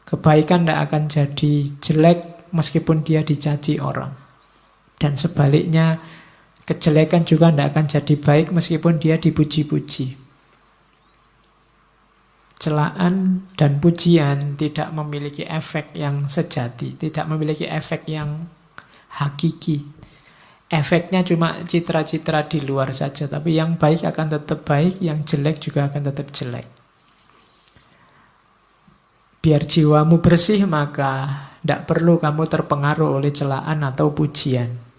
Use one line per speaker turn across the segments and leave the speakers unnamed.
Kebaikan tidak akan jadi jelek meskipun dia dicaci orang. Dan sebaliknya, kejelekan juga tidak akan jadi baik meskipun dia dipuji-puji. Celaan dan pujian tidak memiliki efek yang sejati, tidak memiliki efek yang hakiki. Efeknya cuma citra-citra di luar saja, tapi yang baik akan tetap baik, yang jelek juga akan tetap jelek. Biar jiwamu bersih, maka tidak perlu kamu terpengaruh oleh celaan atau pujian.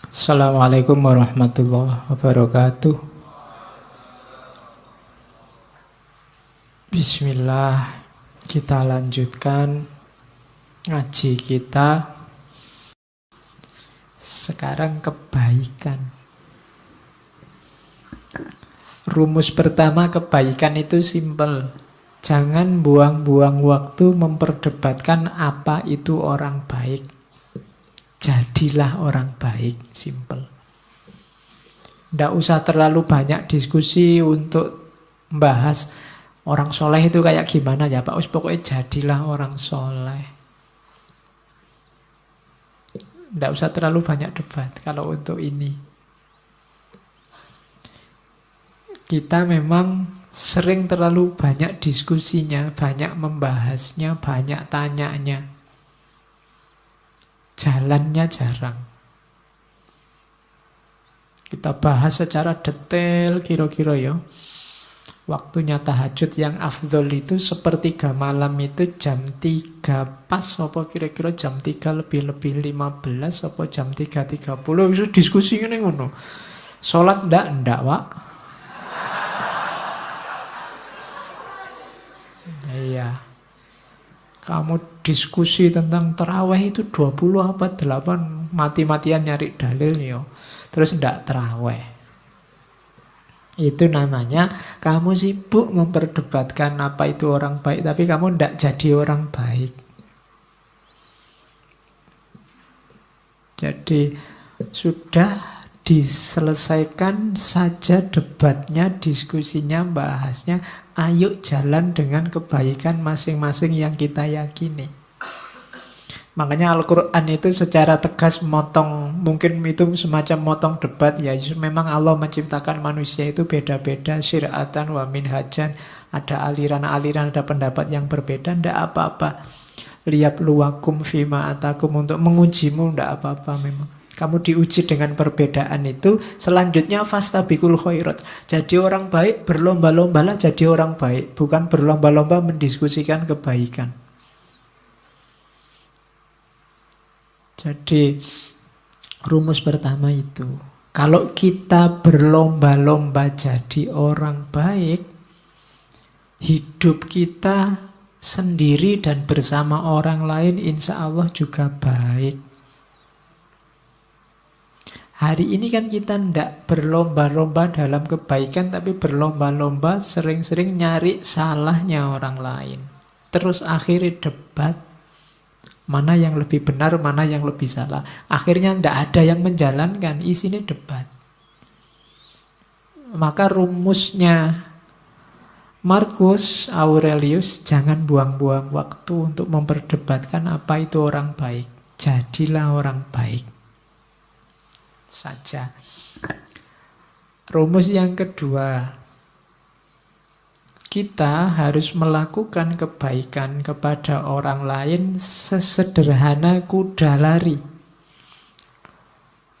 Assalamualaikum warahmatullahi wabarakatuh. Bismillah, kita lanjutkan ngaji kita. Sekarang kebaikan. Rumus pertama kebaikan itu simpel. Jangan buang-buang waktu memperdebatkan apa itu orang baik. Jadilah orang baik, simpel. Tidak usah terlalu banyak diskusi untuk membahas orang soleh itu kayak gimana ya Pak. Pokoknya jadilah orang soleh. Tidak usah terlalu banyak debat kalau untuk ini. Kita memang sering terlalu banyak diskusinya, banyak membahasnya, banyak tanyanya. Jalannya jarang. Kita bahas secara detail kira-kira ya. Waktunya tahajud yang afdol itu sepertiga malam itu jam 3 pas, apa kira-kira jam 3 lebih 15 apa jam 3.30. Itu diskusi ini ngono. Sholat ndak Pak. Iya. Kamu diskusi tentang tarawih itu 20 apa 8, mati-matian nyari dalil yo. Terus ndak tarawih. Itu namanya kamu sibuk memperdebatkan apa itu orang baik, tapi kamu tidak jadi orang baik. Jadi sudah diselesaikan saja debatnya, diskusinya, bahasnya. Ayo jalan dengan kebaikan masing-masing yang kita yakini. Makanya Al-Quran itu secara tegas motong, mungkin itu semacam motong debat ya. Memang Allah menciptakan manusia itu beda-beda, syir'atan wa minhajan. Ada aliran-aliran, ada pendapat yang berbeda, ndak apa-apa. Liyabluwakum fima atakum, untuk mengujimu, ndak apa-apa memang. Kamu diuji dengan perbedaan itu. Selanjutnya fastabiqul khairat. Jadi orang baik, berlomba-lombalah jadi orang baik, bukan berlomba-lomba mendiskusikan kebaikan. Jadi rumus pertama itu, kalau kita berlomba-lomba jadi orang baik, hidup kita sendiri dan bersama orang lain insya Allah juga baik. Hari ini kan kita tidak berlomba-lomba dalam kebaikan, tapi berlomba-lomba sering-sering nyari salahnya orang lain. Terus akhirnya debat. Mana yang lebih benar, mana yang lebih salah. Akhirnya tidak ada yang menjalankan, isinya debat. Maka rumusnya Marcus Aurelius, jangan buang-buang waktu untuk memperdebatkan apa itu orang baik. Jadilah orang baik saja. Rumus yang kedua, kita harus melakukan kebaikan kepada orang lain sesederhana kuda lari.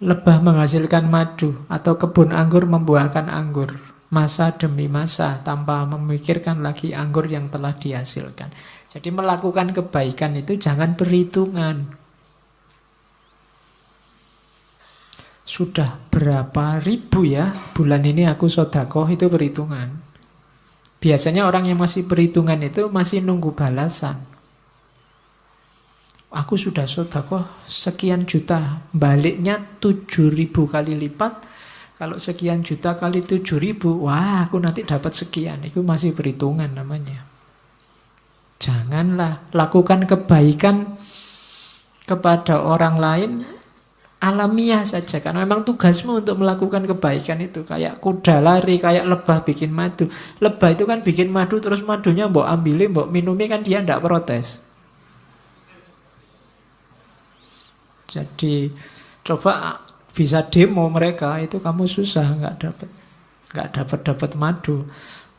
Lebah menghasilkan madu atau kebun anggur membuahkan anggur. Masa demi masa tanpa memikirkan lagi anggur yang telah dihasilkan. Jadi melakukan kebaikan itu jangan perhitungan. Sudah berapa ribu ya bulan ini aku sedekah, itu perhitungan. Biasanya orang yang masih perhitungan itu masih nunggu balasan. Aku sudah sedekah sekian juta, baliknya 7.000 kali lipat. Kalau sekian juta kali 7.000, wah aku nanti dapat sekian. Itu masih perhitungan namanya. Janganlah lakukan kebaikan kepada orang lain alamiah saja, karena memang tugasmu untuk melakukan kebaikan itu. Kayak kuda lari, kayak lebah bikin madu. Lebah itu kan bikin madu, terus madunya mbok ambilin, mbok minumi, kan dia tidak protes. Jadi coba bisa demo mereka, itu kamu susah, nggak dapat madu.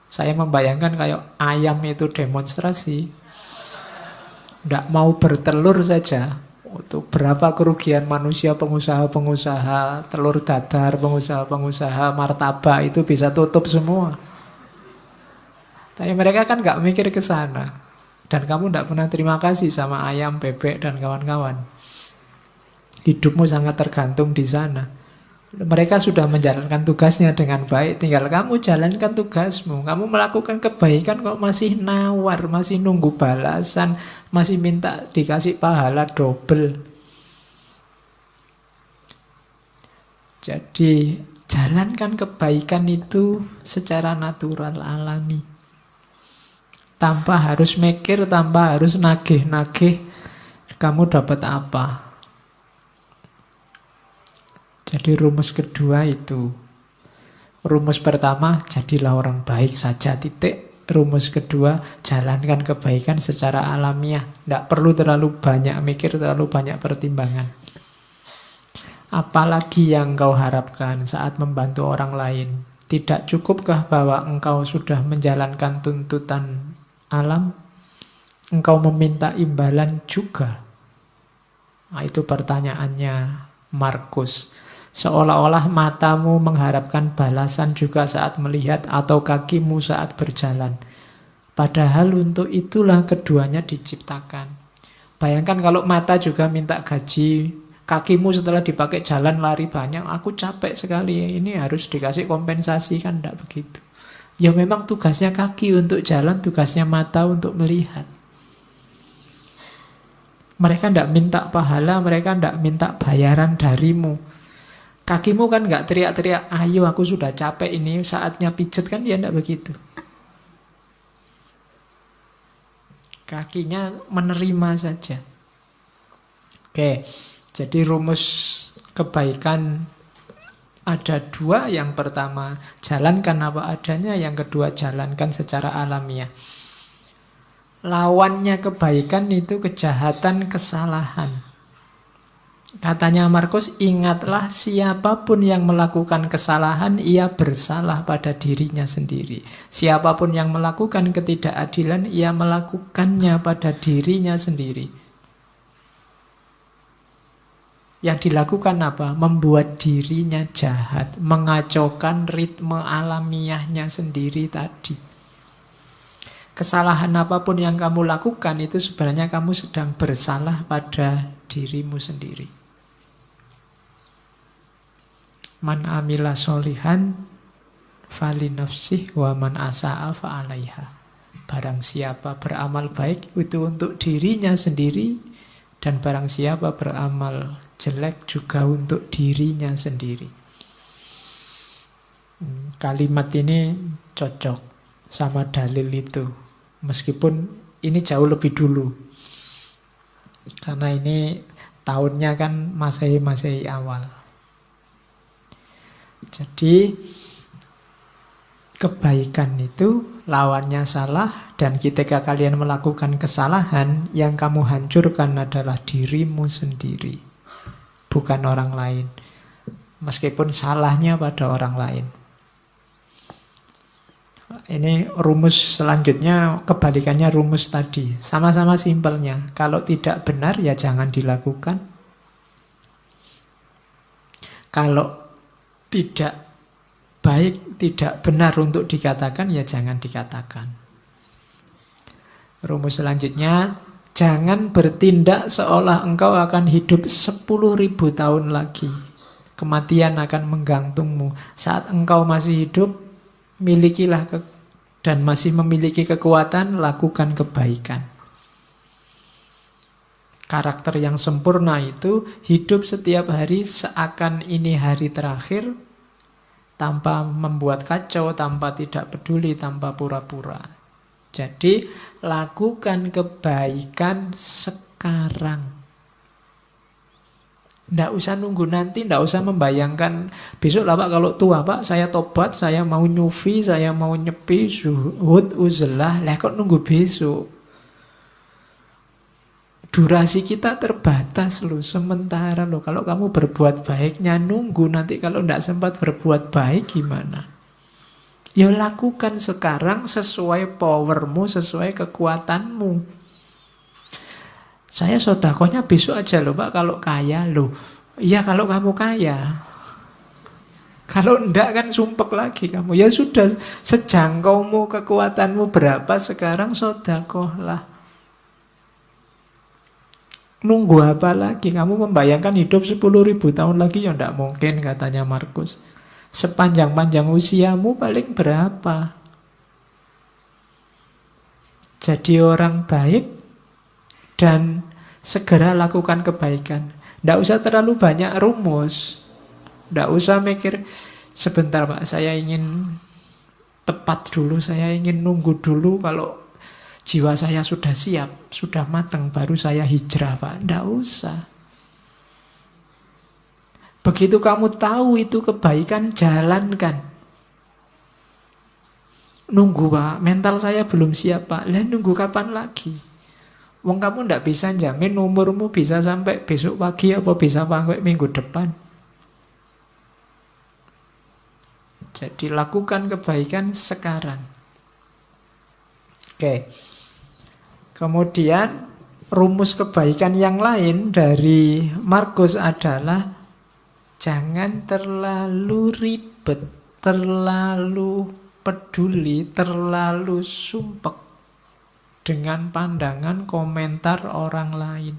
Saya membayangkan kayak ayam itu demonstrasi, nggak mau bertelur saja. Itu berapa kerugian manusia, pengusaha-pengusaha telur dadar, pengusaha-pengusaha martabak itu bisa tutup semua. Tapi mereka kan nggak mikir ke sana. Dan kamu nggak pernah terima kasih sama ayam, bebek, dan kawan-kawan. Hidupmu sangat tergantung di sana. Mereka sudah menjalankan tugasnya dengan baik, tinggal kamu jalankan tugasmu. Kamu melakukan kebaikan kok masih nawar, masih nunggu balasan, masih minta dikasih pahala double. Jadi jalankan kebaikan itu secara natural, alami. Tanpa harus mikir, tanpa harus nagih-nagih kamu dapat apa. Jadi rumus kedua itu. Rumus pertama, jadilah orang baik saja, titik. Rumus kedua, jalankan kebaikan secara alamiah. Tidak perlu terlalu banyak mikir, terlalu banyak pertimbangan. Apalagi yang engkau harapkan saat membantu orang lain? Tidak cukupkah bahwa engkau sudah menjalankan tuntutan alam? Engkau meminta imbalan juga? Nah, itu pertanyaannya Markus. Seolah-olah matamu mengharapkan balasan juga saat melihat atau kakimu saat berjalan. Padahal untuk itulah keduanya diciptakan. Bayangkan kalau mata juga minta gaji, kakimu setelah dipakai jalan lari banyak, aku capek sekali, ini harus dikasih kompensasi, kan tidak begitu. Ya memang tugasnya kaki untuk jalan, tugasnya mata untuk melihat. Mereka tidak minta pahala, mereka tidak minta bayaran darimu. Kakimu kan nggak teriak-teriak, ayo aku sudah capek ini, saatnya pijet, kan dia tidak begitu. Kakinya menerima saja. Oke, jadi rumus kebaikan ada dua. Yang pertama, jalankan apa adanya. Yang kedua, jalankan secara alamiah. Lawannya kebaikan itu kejahatan, kesalahan. Katanya Markus, ingatlah siapapun yang melakukan kesalahan, ia bersalah pada dirinya sendiri. Siapapun yang melakukan ketidakadilan, ia melakukannya pada dirinya sendiri. Yang dilakukan apa? Membuat dirinya jahat, mengacaukan ritme alamiahnya sendiri tadi. Kesalahan apapun yang kamu lakukan itu sebenarnya kamu sedang bersalah pada dirimu sendiri. Man amila solihan fali nafsih wa man asa'a fa'alaiha. Barang siapa beramal baik itu untuk dirinya sendiri, dan barang siapa beramal jelek juga untuk dirinya sendiri. Kalimat ini cocok sama dalil itu, meskipun ini jauh lebih dulu, karena ini tahunnya kan Masehi awal. Jadi kebaikan itu lawannya salah, dan ketika kalian melakukan kesalahan, yang kamu hancurkan adalah dirimu sendiri, bukan orang lain. Meskipun salahnya pada orang lain. Ini rumus selanjutnya, kebalikannya rumus tadi. Sama-sama simpelnya. Kalau tidak benar ya jangan dilakukan. Kalau tidak baik, tidak benar untuk dikatakan, ya jangan dikatakan. Rumus selanjutnya, jangan bertindak seolah engkau akan hidup 10.000 tahun lagi. Kematian akan menggantungmu. Saat engkau masih hidup, milikilah dan masih memiliki kekuatan, lakukan kebaikan. Karakter yang sempurna itu hidup setiap hari seakan ini hari terakhir, tanpa membuat kacau, tanpa tidak peduli, tanpa pura-pura. Jadi lakukan kebaikan sekarang. Nggak usah nunggu nanti, nggak usah membayangkan besok lah Pak kalau tua Pak saya tobat, saya mau nyufi, saya mau nyepi, zuhud, uzlah. Lah kok nunggu besok? Durasi kita terbatas loh, sementara loh. Kalau kamu berbuat baiknya nunggu, nanti kalau nggak sempat berbuat baik gimana? Ya lakukan sekarang sesuai powermu, sesuai kekuatanmu. Saya sedekahnya besok aja loh Pak kalau kaya loh. Iya kalau kamu kaya. Kalau enggak kan sumpek lagi kamu. Ya sudah sejangkaumu kekuatanmu berapa sekarang sedekahlah. Nunggu apa lagi? Kamu membayangkan hidup 10.000 tahun lagi ya enggak mungkin katanya Markus. Sepanjang-panjang usiamu paling berapa? Jadi orang baik dan segera lakukan kebaikan. Tidak usah terlalu banyak rumus. Tidak usah mikir, sebentar Pak, saya ingin tepat dulu, saya ingin nunggu dulu kalau jiwa saya sudah siap, sudah matang, baru saya hijrah Pak. Tidak usah. Begitu kamu tahu itu kebaikan, jalankan. Nunggu Pak, mental saya belum siap Pak. Lah nunggu kapan lagi? Wong kamu ndak bisa jamin umurmu bisa sampai besok pagi apa bisa sampai minggu depan. Jadi lakukan kebaikan sekarang. Oke. Kemudian rumus kebaikan yang lain dari Markus adalah jangan terlalu ribet, terlalu peduli, terlalu sumpek dengan pandangan komentar orang lain,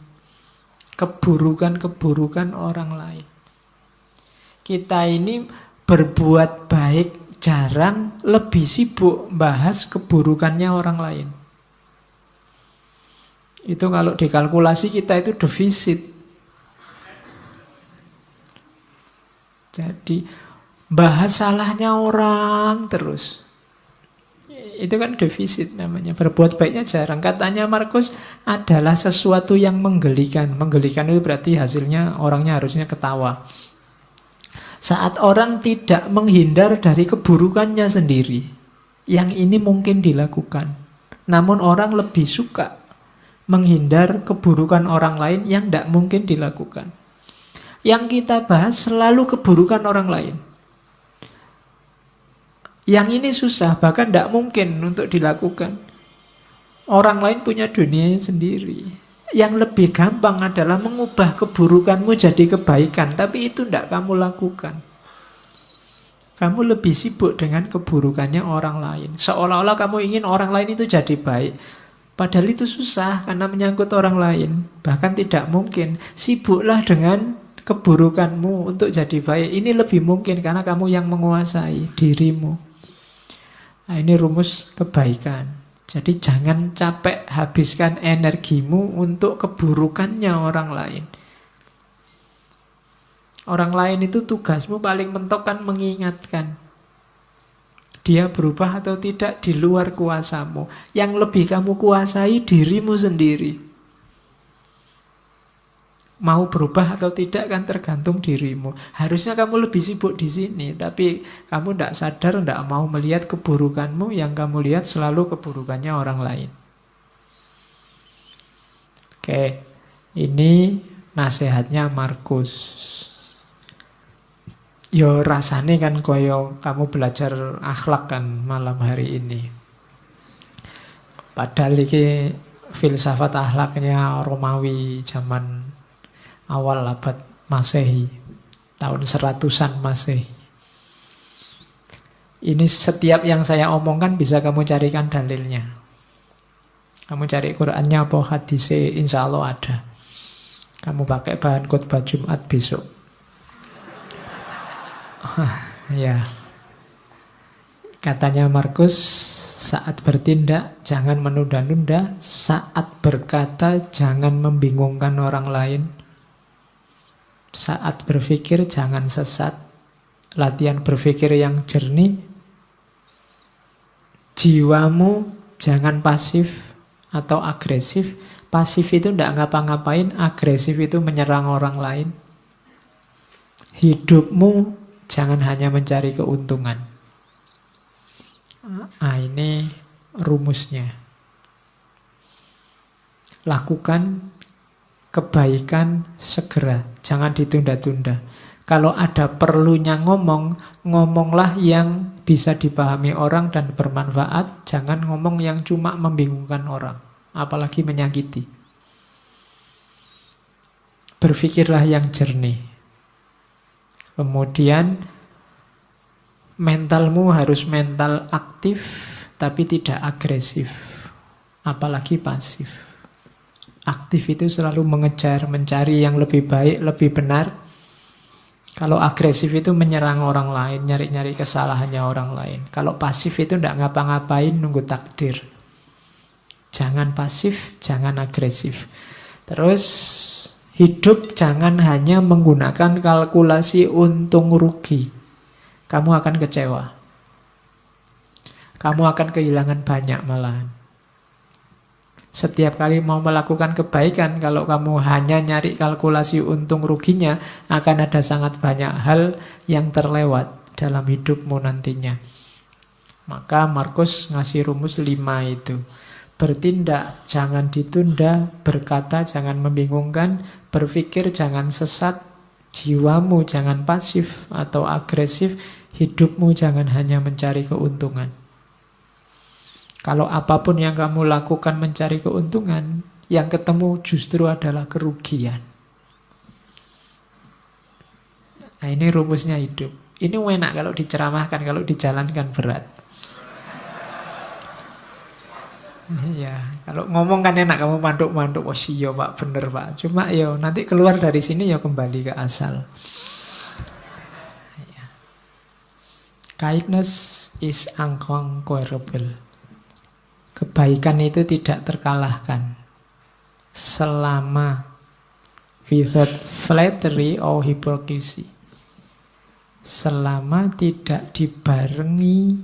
keburukan-keburukan orang lain. Kita ini berbuat baik jarang, lebih sibuk bahas keburukannya orang lain. Itu kalau dikalkulasi kita itu defisit. Jadi bahas salahnya orang terus. Itu kan defisit namanya. Berbuat baiknya jarang. Katanya Markus adalah sesuatu yang menggelikan. Menggelikan itu berarti hasilnya orangnya harusnya ketawa. Saat orang tidak menghindar dari keburukannya sendiri. Yang ini mungkin dilakukan. Namun orang lebih suka menghindar keburukan orang lain yang tidak mungkin dilakukan. Yang kita bahas selalu keburukan orang lain. Yang ini susah, bahkan tidak mungkin untuk dilakukan. Orang lain punya dunianya sendiri. Yang lebih gampang adalah mengubah keburukanmu jadi kebaikan. Tapi itu tidak kamu lakukan. Kamu lebih sibuk dengan keburukannya orang lain. Seolah-olah kamu ingin orang lain itu jadi baik. Padahal itu susah karena menyangkut orang lain. Bahkan tidak mungkin. Sibuklah dengan keburukanmu untuk jadi baik. Ini lebih mungkin karena kamu yang menguasai dirimu. Nah, ini rumus kebaikan. Jadi jangan capek habiskan energimu untuk keburukannya orang lain. Orang lain itu tugasmu paling mentok kan mengingatkan. Dia berubah atau tidak di luar kuasamu. Yang lebih kamu kuasai dirimu sendiri. Mau berubah atau tidak kan tergantung dirimu. Harusnya kamu lebih sibuk di sini, tapi kamu tidak sadar, tidak mau melihat keburukanmu. Yang kamu lihat selalu keburukannya orang lain. Oke, ini nasihatnya Markus. Yo rasane kan koyo kamu belajar akhlak kan malam hari ini. Padahal ini filsafat akhlaknya Romawi zaman awal abad Masehi, tahun 100-an Masehi. Ini setiap yang saya omongkan bisa kamu carikan dalilnya. Kamu cari Qur'annya apa hadisnya, insya Allah ada. Kamu pakai bahan khutbah Jumat besok. Ya. Katanya Markus, saat bertindak jangan menunda-nunda, saat berkata jangan membingungkan orang lain. Saat berpikir jangan sesat. Latihan berpikir yang jernih. Jiwamu jangan pasif atau agresif. Pasif itu tidak ngapa-ngapain, agresif itu menyerang orang lain. Hidupmu jangan hanya mencari keuntungan. Ini rumusnya. Lakukan kebaikan segera, jangan ditunda-tunda. Kalau ada perlunya ngomong, ngomonglah yang bisa dipahami orang dan bermanfaat. Jangan ngomong yang cuma membingungkan orang, apalagi menyakiti. Berpikirlah yang jernih. Kemudian mentalmu harus mental aktif, tapi tidak agresif, apalagi pasif. Aktif itu selalu mengejar, mencari yang lebih baik, lebih benar. Kalau agresif itu menyerang orang lain, nyari-nyari kesalahannya orang lain. Kalau pasif itu tidak ngapa-ngapain, nunggu takdir. Jangan pasif, jangan agresif. Terus hidup jangan hanya menggunakan kalkulasi untung rugi. Kamu akan kecewa. Kamu akan kehilangan banyak malahan. Setiap kali mau melakukan kebaikan, kalau kamu hanya nyari kalkulasi untung ruginya, akan ada sangat banyak hal yang terlewat dalam hidupmu nantinya. Maka Markus ngasih rumus 5 itu. Bertindak jangan ditunda, berkata jangan membingungkan, berpikir jangan sesat, jiwamu jangan pasif atau agresif, hidupmu jangan hanya mencari keuntungan. Kalau apapun yang kamu lakukan mencari keuntungan, yang ketemu justru adalah kerugian. Nah, ini rumusnya hidup. Ini enak kalau diceramahkan, kalau dijalankan berat. Ya, kalau ngomong kan enak, kamu manduk-manduk, oh iya Pak, bener Pak. Cuma ya nanti keluar dari sini ya kembali ke asal. Ya. Kindness is unconquerable. Kebaikan itu tidak terkalahkan selama without flattery or hypocrisy. Selama tidak dibarengi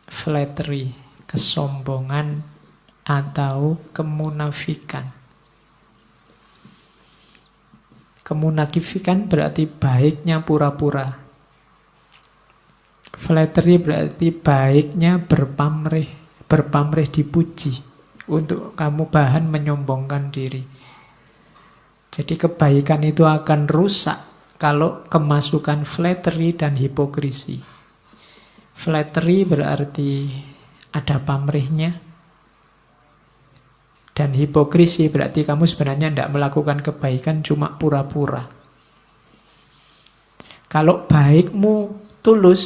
flattery, kesombongan atau kemunafikan. Kemunafikan berarti baiknya pura-pura. Flattery berarti baiknya berpamrih dipuji, untuk kamu bahan menyombongkan diri. Jadi kebaikan itu akan rusak kalau kemasukan flattery dan hipokrisi. Flattery berarti ada pamrihnya, dan hipokrisi berarti kamu sebenarnya tidak melakukan kebaikan, cuma pura-pura. Kalau baikmu tulus,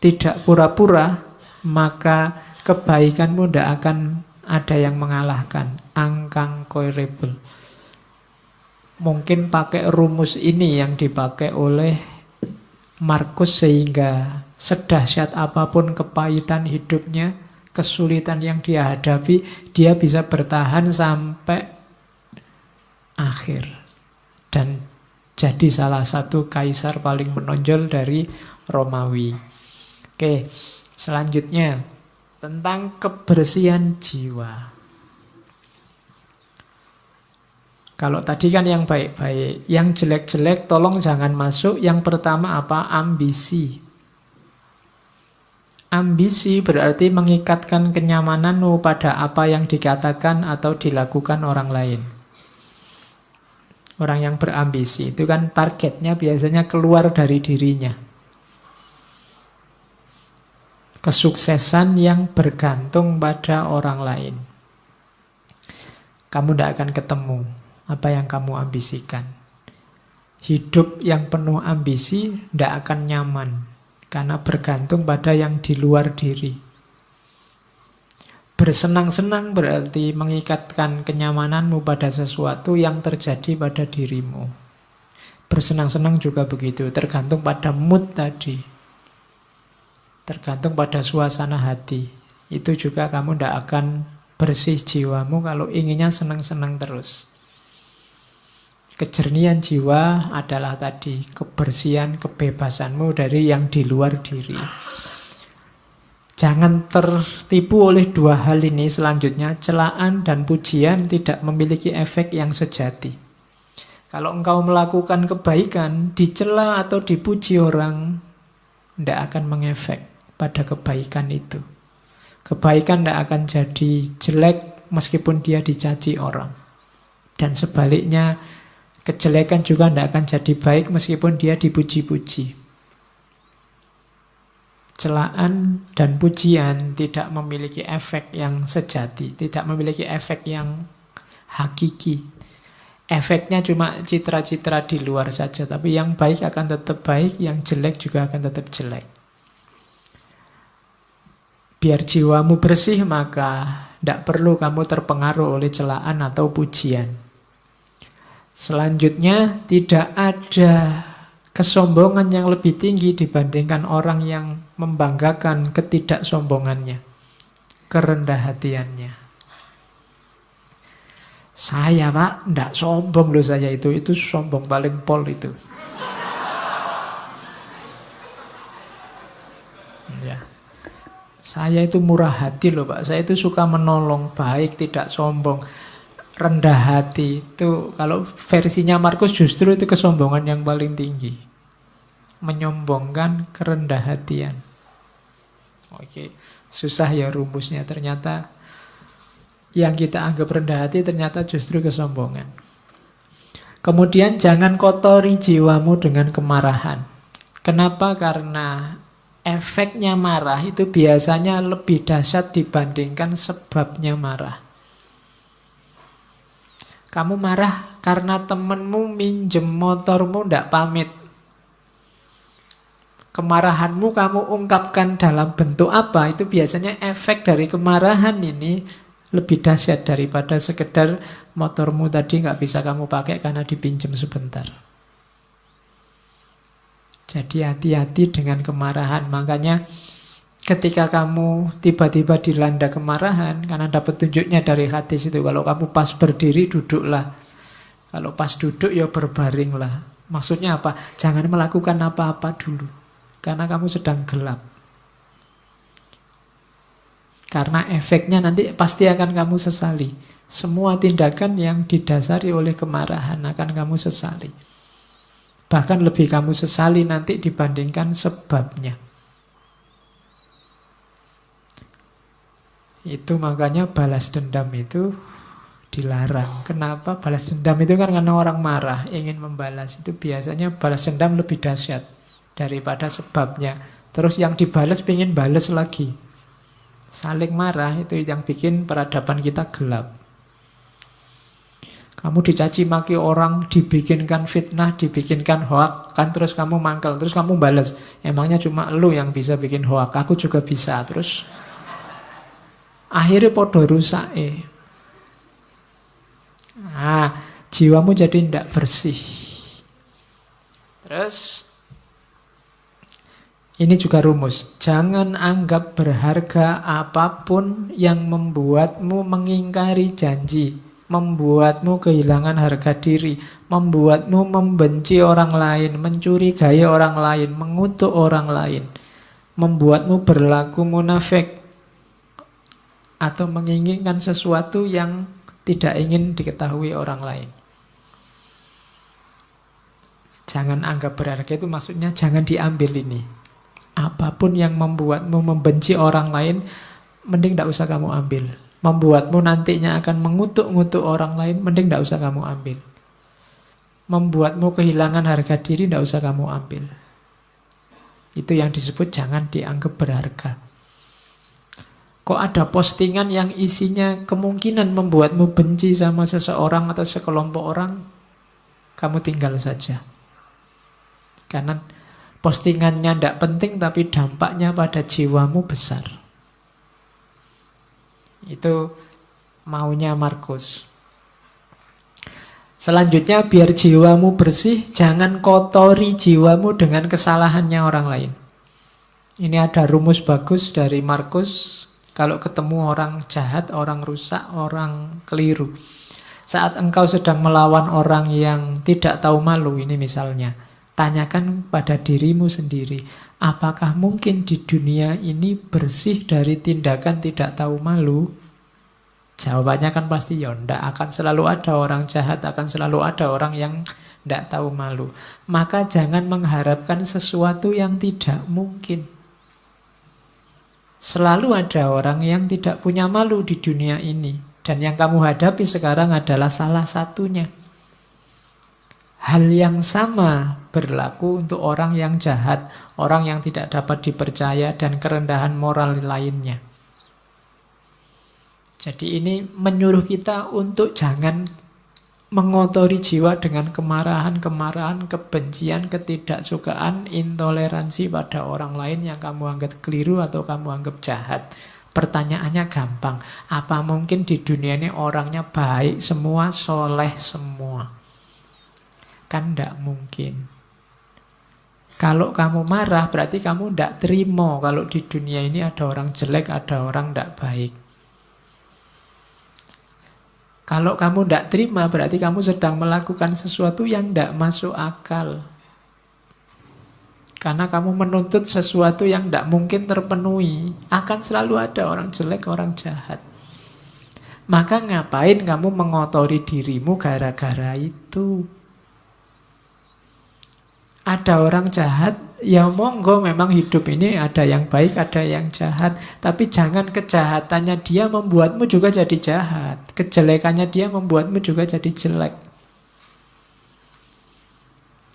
tidak pura-pura, maka kebaikanmu tidak akan ada yang mengalahkan. Unconquerable. Mungkin pakai rumus ini yang dipakai oleh Markus, sehingga sedahsyat apapun kepahitan hidupnya, kesulitan yang dia hadapi, dia bisa bertahan sampai akhir. Dan jadi salah satu kaisar paling menonjol dari Romawi. Oke, selanjutnya tentang kebersihan jiwa. Kalau tadi kan yang baik-baik, yang jelek-jelek tolong jangan masuk. Yang pertama apa? Ambisi. Ambisi berarti mengikatkan kenyamananmu pada apa yang dikatakan atau dilakukan orang lain. Orang yang berambisi itu kan targetnya biasanya keluar dari dirinya. Kesuksesan yang bergantung pada orang lain. Kamu tidak akan ketemu apa yang kamu ambisikan. Hidup yang penuh ambisi tidak akan nyaman, karena bergantung pada yang di luar diri. Bersenang-senang berarti mengikatkan kenyamananmu pada sesuatu yang terjadi pada dirimu. Bersenang-senang juga begitu, tergantung pada mood tadi. Tergantung pada suasana hati. Itu juga kamu tidak akan bersih jiwamu kalau inginnya senang-senang terus. Kejernihan jiwa adalah tadi kebersihan, kebebasanmu dari yang di luar diri. Jangan tertipu oleh dua hal ini selanjutnya. Celaan dan pujian tidak memiliki efek yang sejati. Kalau engkau melakukan kebaikan, dicela atau dipuji orang, tidak akan mengefek pada kebaikan itu. Kebaikan tidak akan jadi jelek meskipun dia dicaci orang. Dan sebaliknya, kejelekan juga tidak akan jadi baik meskipun dia dipuji-puji. Celaan dan pujian tidak memiliki efek yang sejati, tidak memiliki efek yang hakiki. Efeknya cuma citra-citra di luar saja, tapi yang baik akan tetap baik, yang jelek juga akan tetap jelek. Biar jiwamu bersih, maka tidak perlu kamu terpengaruh oleh celaan atau pujian. Selanjutnya, tidak ada kesombongan yang lebih tinggi dibandingkan orang yang membanggakan ketidaksombongannya, kerendah hatiannya. Saya Pak, tidak sombong loh saya itu sombong paling pol itu. Ya. Saya itu murah hati loh Pak, saya itu suka menolong, baik, tidak sombong. Rendah hati itu kalau versinya Markus justru itu kesombongan yang paling tinggi. Menyombongkan kerendah hatian. Oke, susah ya rumusnya. Ternyata yang kita anggap rendah hati ternyata justru kesombongan. Kemudian jangan kotori jiwamu dengan kemarahan. Kenapa? Karena efeknya marah itu biasanya lebih dahsyat dibandingkan sebabnya marah. Kamu marah karena temenmu minjem motormu ndak pamit. Kemarahanmu kamu ungkapkan dalam bentuk apa? Itu biasanya efek dari kemarahan ini lebih dahsyat daripada sekedar motormu tadi nggak bisa kamu pakai karena dipinjam sebentar. Jadi hati-hati dengan kemarahan. Makanya ketika kamu tiba-tiba dilanda kemarahan, karena dapat tunjuknya dari hadis itu, kalau kamu pas berdiri, duduklah. Kalau pas duduk, ya berbaringlah. Maksudnya apa? Jangan melakukan apa-apa dulu, karena kamu sedang gelap. Karena efeknya nanti pasti akan kamu sesali. Semua tindakan yang didasari oleh kemarahan akan kamu sesali. Bahkan lebih kamu sesali nanti dibandingkan sebabnya. Itu makanya balas dendam itu dilarang. Kenapa? Balas dendam itu kan karena orang marah, ingin membalas. Itu biasanya balas dendam lebih dahsyat daripada sebabnya. Terus yang dibalas pengen balas lagi. Saling marah itu yang bikin peradaban kita gelap. Kamu dicaci maki orang, dibikinkan fitnah, dibikinkan hoak, kan terus kamu mangkel, terus kamu balas. Emangnya cuma lu yang bisa bikin hoak, aku juga bisa. Terus akhirnya podo rusak. Jiwamu jadi tidak bersih. Terus ini juga rumus. Jangan anggap berharga apapun yang membuatmu mengingkari janji, membuatmu kehilangan harga diri, membuatmu membenci orang lain, mencurigai orang lain, mengutuk orang lain, membuatmu berlaku munafik, atau menginginkan sesuatu yang tidak ingin diketahui orang lain. Jangan anggap berharga itu maksudnya jangan diambil ini. Apapun yang membuatmu membenci orang lain, mending tidak usah kamu ambil. Membuatmu nantinya akan mengutuk-ngutuk orang lain, mending tidak usah kamu ambil. Membuatmu kehilangan harga diri, tidak usah kamu ambil. Itu yang disebut jangan dianggap berharga. Kok ada postingan yang isinya kemungkinan membuatmu benci sama seseorang atau sekelompok orang, kamu tinggal saja. Karena postingannya tidak penting, tapi dampaknya pada jiwamu besar. Itu maunya Markus. Selanjutnya, biar jiwamu bersih, jangan kotori jiwamu dengan kesalahannya orang lain. Ini ada rumus bagus dari Markus. Kalau ketemu orang jahat, orang rusak, orang keliru, saat engkau sedang melawan orang yang tidak tahu malu, ini misalnya, tanyakan pada dirimu sendiri, apakah mungkin di dunia ini bersih dari tindakan tidak tahu malu? Jawabannya kan pasti ya ndak, akan selalu ada orang jahat, akan selalu ada orang yang ndak tahu malu. Maka jangan mengharapkan sesuatu yang tidak mungkin. Selalu ada orang yang tidak punya malu di dunia ini. Dan yang kamu hadapi sekarang adalah salah satunya. Hal yang sama berlaku untuk orang yang jahat, orang yang tidak dapat dipercaya, dan kerendahan moral lainnya. Jadi ini menyuruh kita untuk jangan mengotori jiwa dengan kemarahan, kebencian, ketidaksukaan, intoleransi pada orang lain yang kamu anggap keliru atau kamu anggap jahat. Pertanyaannya gampang, apa mungkin di dunia ini orangnya baik semua, soleh semua? Kan tidak mungkin. Kalau kamu marah berarti kamu tidak terima kalau di dunia ini ada orang jelek, ada orang tidak baik. Kalau kamu tidak terima, berarti kamu sedang melakukan sesuatu yang tidak masuk akal. Karena kamu menuntut sesuatu yang tidak mungkin terpenuhi. Akan selalu ada orang jelek, orang jahat. Maka ngapain kamu mengotori dirimu gara-gara itu? Ada orang jahat, ya monggo, memang hidup ini ada yang baik, ada yang jahat. Tapi jangan kejahatannya dia membuatmu juga jadi jahat. Kejelekannya dia membuatmu juga jadi jelek.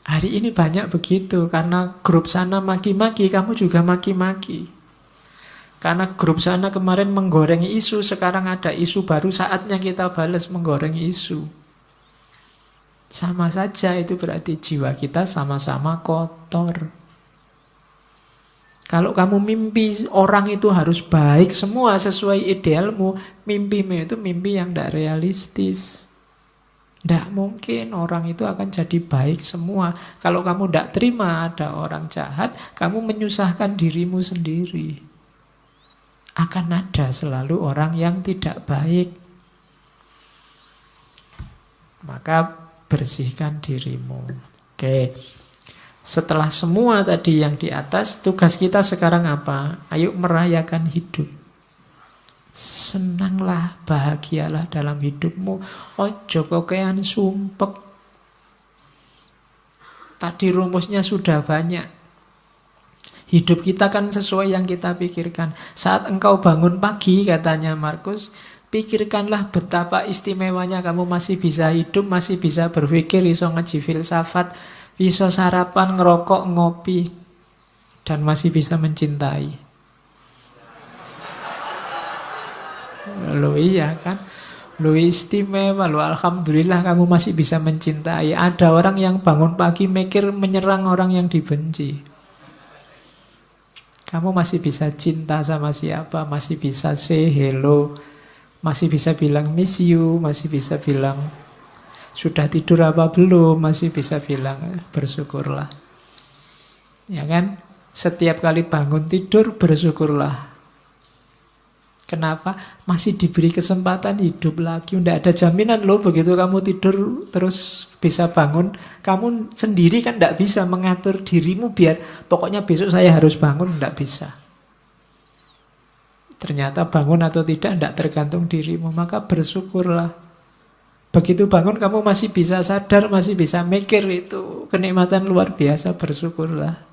Hari ini banyak begitu, karena grup sana maki-maki, kamu juga maki-maki. Karena grup sana kemarin menggoreng isu, sekarang ada isu baru, saatnya kita balas menggoreng isu. Sama saja, itu berarti jiwa kita sama-sama kotor. Kalau kamu mimpi orang itu harus baik semua sesuai idealmu, mimpimu itu mimpi yang tidak realistis. Tidak mungkin orang itu akan jadi baik semua. Kalau kamu tidak terima ada orang jahat, kamu menyusahkan dirimu sendiri. Akan ada selalu orang yang tidak baik. Maka bersihkan dirimu. Oke. Setelah semua tadi yang di atas, tugas kita sekarang apa? Ayo merayakan hidup. Senanglah, bahagialah dalam hidupmu. Ojo kokean sumpek. Tadi rumusnya sudah banyak. Hidup kita kan sesuai yang kita pikirkan. Saat engkau bangun pagi, katanya Markus, pikirkanlah betapa istimewanya kamu masih bisa hidup, masih bisa berpikir, iso ngaji filsafat, iso sarapan, ngerokok, ngopi, dan masih bisa mencintai. Loh iya kan? Loh istimewa, loh alhamdulillah kamu masih bisa mencintai. Ada orang yang bangun pagi mikir menyerang orang yang dibenci. Kamu masih bisa cinta sama siapa, masih bisa say hello, masih bisa bilang miss you, masih bisa bilang sudah tidur apa belum, masih bisa bilang bersyukurlah. Ya kan? Setiap kali bangun tidur bersyukurlah. Kenapa? Masih diberi kesempatan hidup lagi. Tidak ada jaminan loh begitu kamu tidur terus bisa bangun. Kamu sendiri kan tidak bisa mengatur dirimu biar pokoknya besok saya harus bangun, tidak bisa. Ternyata bangun atau tidak tergantung dirimu. Maka bersyukurlah. Begitu bangun kamu masih bisa sadar, masih bisa mikir, itu kenikmatan luar biasa, bersyukurlah.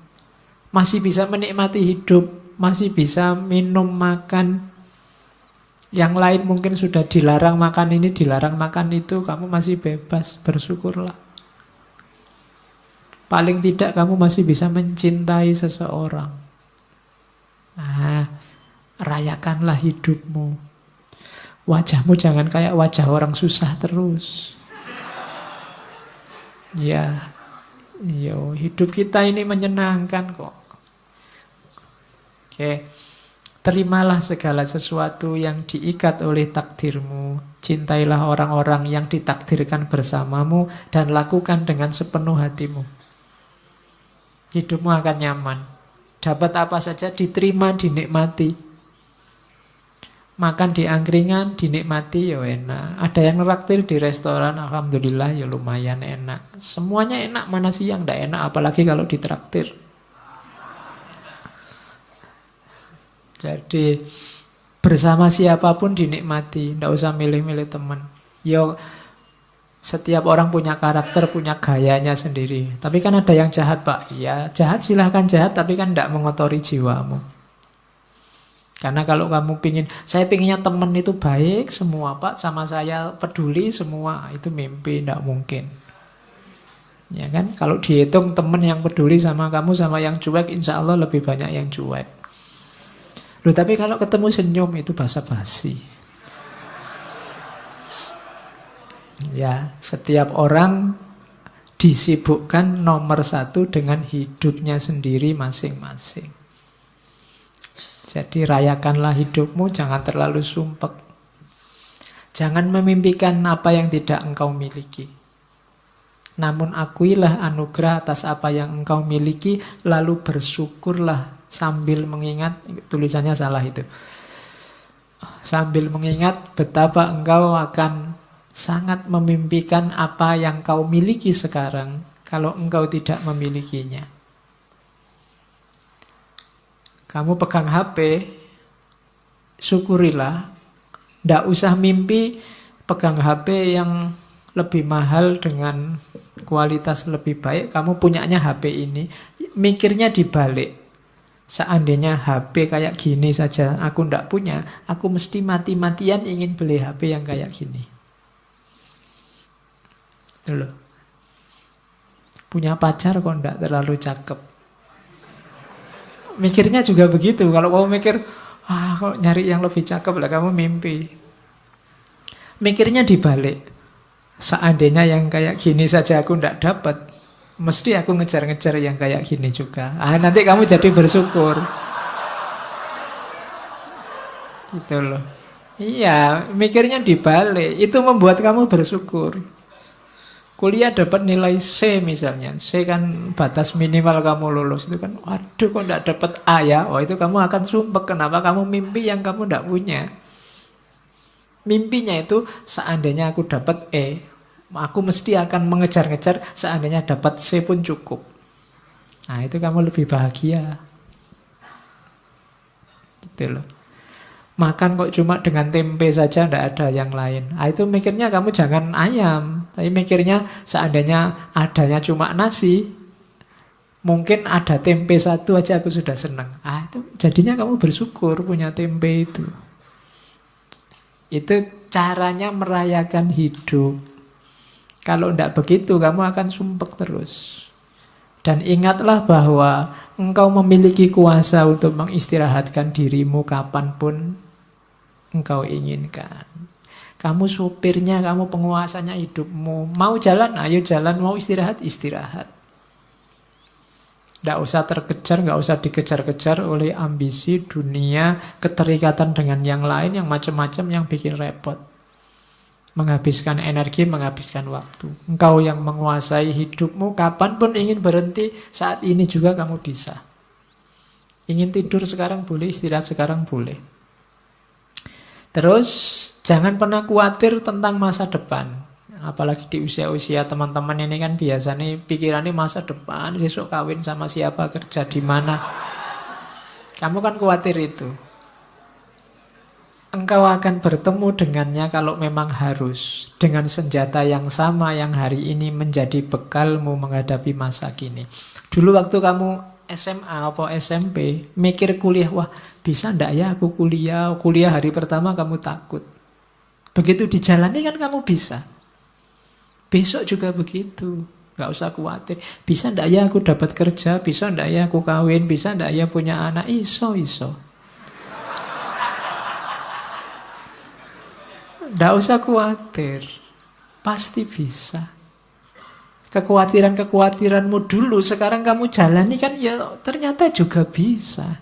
Masih bisa menikmati hidup, masih bisa minum, makan. Yang lain mungkin sudah dilarang makan ini, dilarang makan itu, kamu masih bebas, bersyukurlah. Paling tidak kamu masih bisa mencintai seseorang. Nah, rayakanlah hidupmu. Wajahmu jangan kayak wajah orang susah terus. Ya, hidup kita ini menyenangkan kok. Oke, terimalah segala sesuatu yang diikat oleh takdirmu. Cintailah orang-orang yang ditakdirkan bersamamu dan lakukan dengan sepenuh hatimu. Hidupmu akan nyaman. Dapat apa saja diterima, dinikmati. Makan di angkringan dinikmati ya enak. Ada yang neraktir di restoran, alhamdulillah ya lumayan enak. Semuanya enak, mana sih yang tidak enak, apalagi kalau ditraktir. Jadi Bersama siapapun dinikmati, tidak usah milih-milih teman. Yo, setiap orang punya karakter, punya gayanya sendiri. Tapi kan ada yang jahat, Pak. Ya, jahat silahkan jahat, tapi kan tidak mengotori jiwamu. Karena kalau kamu pingin, saya pinginnya teman itu baik semua, Pak, sama saya peduli semua, itu mimpi, tidak mungkin. Ya kan, kalau dihitung teman yang peduli sama kamu sama yang cuek, insya Allah lebih banyak yang cuek. Loh, tapi kalau ketemu senyum itu basa-basi. Ya, setiap orang disibukkan nomor satu dengan hidupnya sendiri masing-masing. Jadi rayakanlah hidupmu, jangan terlalu sumpek. Jangan memimpikan apa yang tidak engkau miliki. Namun akuilah anugerah atas apa yang engkau miliki, lalu bersyukurlah sambil mengingat, tulisannya salah itu. Sambil mengingat betapa engkau akan sangat memimpikan apa yang kau miliki sekarang kalau engkau tidak memilikinya. Kamu pegang HP, syukurilah. Tidak usah mimpi pegang HP yang lebih mahal dengan kualitas lebih baik. Kamu punyanya HP ini, mikirnya dibalik. Seandainya HP kayak gini saja aku tidak punya, aku mesti mati-matian ingin beli HP yang kayak gini. Itu loh. Punya pacar kok tidak terlalu cakep. Mikirnya juga begitu. Kalau kamu mikir, kok nyari yang lebih cakep lah, kamu mimpi. Mikirnya dibalik. Seandainya yang kayak gini saja aku tidak dapat, mesti aku ngejar-ngejar yang kayak gini juga. Nanti kamu jadi bersyukur. Gitu loh. Iya, mikirnya dibalik. Itu membuat kamu bersyukur. Kuliah dapat nilai C misalnya. C kan batas minimal kamu lulus. Itu kan, waduh kok tidak dapat A ya. Oh, itu kamu akan sumpek. Kenapa? Kamu mimpi yang kamu tidak punya. Mimpinya itu seandainya aku dapat E, aku mesti akan mengejar-ngejar. Seandainya dapat C pun cukup. Nah, itu kamu lebih bahagia. Gitu loh. Makan kok cuma dengan tempe saja, tidak ada yang lain. Itu mikirnya kamu jangan ayam. Tapi mikirnya seandainya adanya cuma nasi, mungkin ada tempe satu aja aku sudah senang. Itu jadinya kamu bersyukur punya tempe itu. Itu caranya merayakan hidup. Kalau tidak begitu, kamu akan sumpek terus. Dan ingatlah bahwa engkau memiliki kuasa untuk mengistirahatkan dirimu kapanpun engkau inginkan. Kamu supirnya, kamu penguasanya hidupmu. Mau jalan, ayo jalan. Mau istirahat, istirahat. Tidak usah terkejar, nggak usah dikejar-kejar oleh ambisi, dunia, keterikatan dengan yang lain, yang macam-macam yang bikin repot. Menghabiskan energi, menghabiskan waktu. Engkau yang menguasai hidupmu, kapanpun ingin berhenti, saat ini juga kamu bisa. Ingin tidur sekarang boleh, istirahat sekarang boleh. Terus, jangan pernah khawatir tentang masa depan. Apalagi di usia-usia teman-teman ini kan biasanya pikirannya masa depan, besok kawin sama siapa, kerja di mana. Kamu kan khawatir itu. Engkau akan bertemu dengannya kalau memang harus. Dengan senjata yang sama yang hari ini menjadi bekalmu menghadapi masa kini. Dulu waktu kamu SMA atau SMP, mikir kuliah, wah bisa ndak ya aku kuliah? Kuliah hari pertama kamu takut. Begitu dijalani kan kamu bisa. Besok juga begitu, gak usah khawatir. Bisa ndak ya aku dapat kerja? Bisa ndak ya aku kawin? Bisa ndak ya punya anak? Iso. Nggak usah khawatir, pasti bisa. Kekhawatiranmu dulu, sekarang kamu jalani kan ya ternyata juga bisa.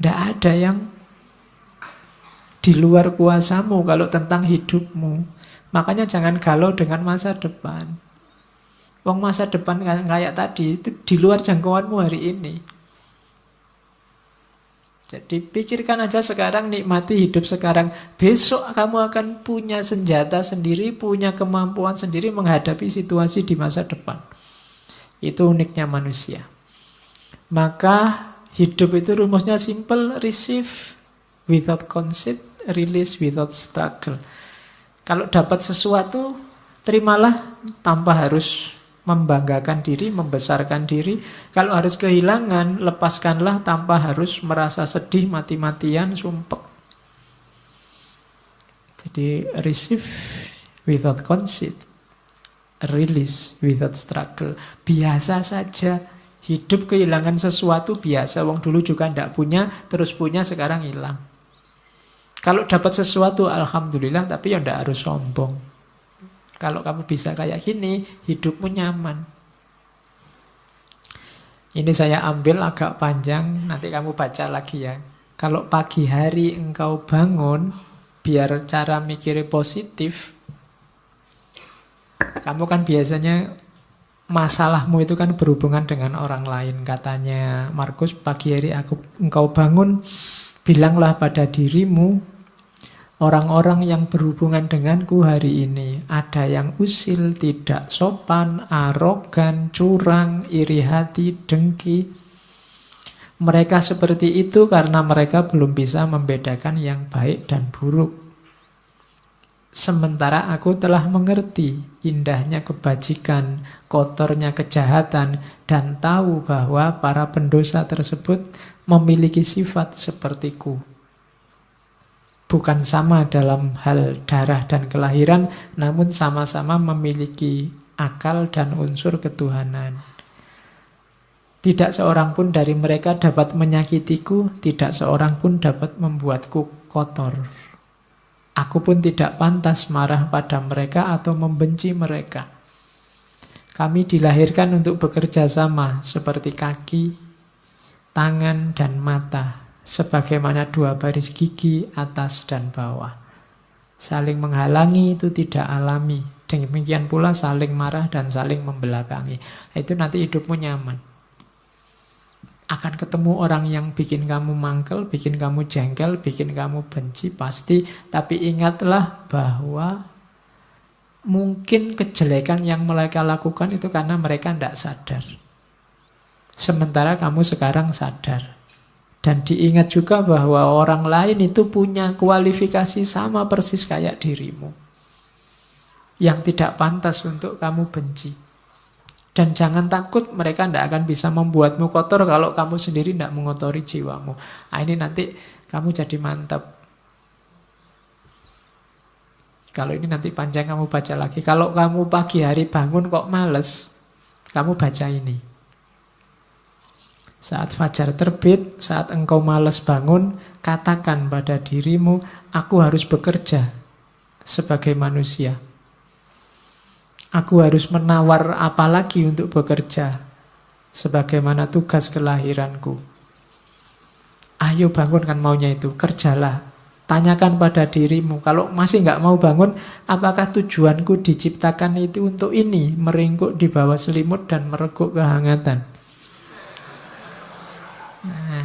Nggak ada yang di luar kuasamu kalau tentang hidupmu. Makanya jangan galau dengan masa depan. Wong masa depan kayak tadi itu di luar jangkauanmu hari ini. Jadi pikirkan aja sekarang, nikmati hidup sekarang. Besok kamu akan punya senjata sendiri, punya kemampuan sendiri menghadapi situasi di masa depan. Itu uniknya manusia. Maka Hidup itu rumusnya simple, receive without conceit, release without struggle. Kalau dapat sesuatu, terimalah tanpa harus membanggakan diri, membesarkan diri. Kalau harus kehilangan, lepaskanlah tanpa harus merasa sedih, mati-matian, sumpek. Jadi receive without conceit, release without struggle. Biasa saja. Hidup kehilangan sesuatu biasa. Wong dulu juga tidak punya, terus punya, sekarang hilang. Kalau dapat sesuatu, alhamdulillah, tapi ya tidak harus sombong. Kalau kamu bisa kayak gini, hidupmu nyaman. Ini saya ambil agak panjang, nanti kamu baca lagi ya. Kalau pagi hari engkau bangun, biar cara mikirnya positif, kamu kan biasanya masalahmu itu kan berhubungan dengan orang lain. Katanya Markus, pagi hari engkau bangun, bilanglah pada dirimu, orang-orang yang berhubungan denganku hari ini, ada yang usil, tidak sopan, arogan, curang, iri hati, dengki. Mereka seperti itu karena mereka belum bisa membedakan yang baik dan buruk. Sementara aku telah mengerti indahnya kebajikan, kotornya kejahatan, dan tahu bahwa para pendosa tersebut memiliki sifat sepertiku. Bukan sama dalam hal darah dan kelahiran, namun sama-sama memiliki akal dan unsur ketuhanan. Tidak seorang pun dari mereka dapat menyakitiku, tidak seorang pun dapat membuatku kotor. Aku pun tidak pantas marah pada mereka atau membenci mereka. Kami dilahirkan untuk bekerja sama seperti kaki, tangan, dan mata, sebagaimana dua baris gigi atas dan bawah. Saling menghalangi itu tidak alami. Demikian pula saling marah dan saling membelakangi. Itu nanti hidupmu nyaman. Akan ketemu orang yang bikin kamu mangkel, bikin kamu jengkel, bikin kamu benci, pasti. Tapi ingatlah bahwa mungkin kejelekan yang mereka lakukan itu karena mereka tidak sadar. Sementara kamu sekarang sadar. Dan diingat juga bahwa orang lain itu punya kualifikasi sama persis kayak dirimu, yang tidak pantas untuk kamu benci. Dan jangan takut, mereka tidak akan bisa membuatmu kotor kalau kamu sendiri tidak mengotori jiwamu. Nah, ini nanti kamu jadi mantap. Kalau ini nanti panjang kamu baca lagi. Kalau kamu pagi hari bangun kok males, kamu baca ini. Saat fajar terbit, saat engkau malas bangun, katakan pada dirimu, aku harus bekerja sebagai manusia. Aku harus menawar apa lagi untuk bekerja, sebagaimana tugas kelahiranku. Ayo bangun, kan maunya itu, kerjalah. Tanyakan pada dirimu, kalau masih nggak mau bangun, apakah tujuanku diciptakan itu untuk ini, meringkuk di bawah selimut dan mereguk kehangatan. Nah,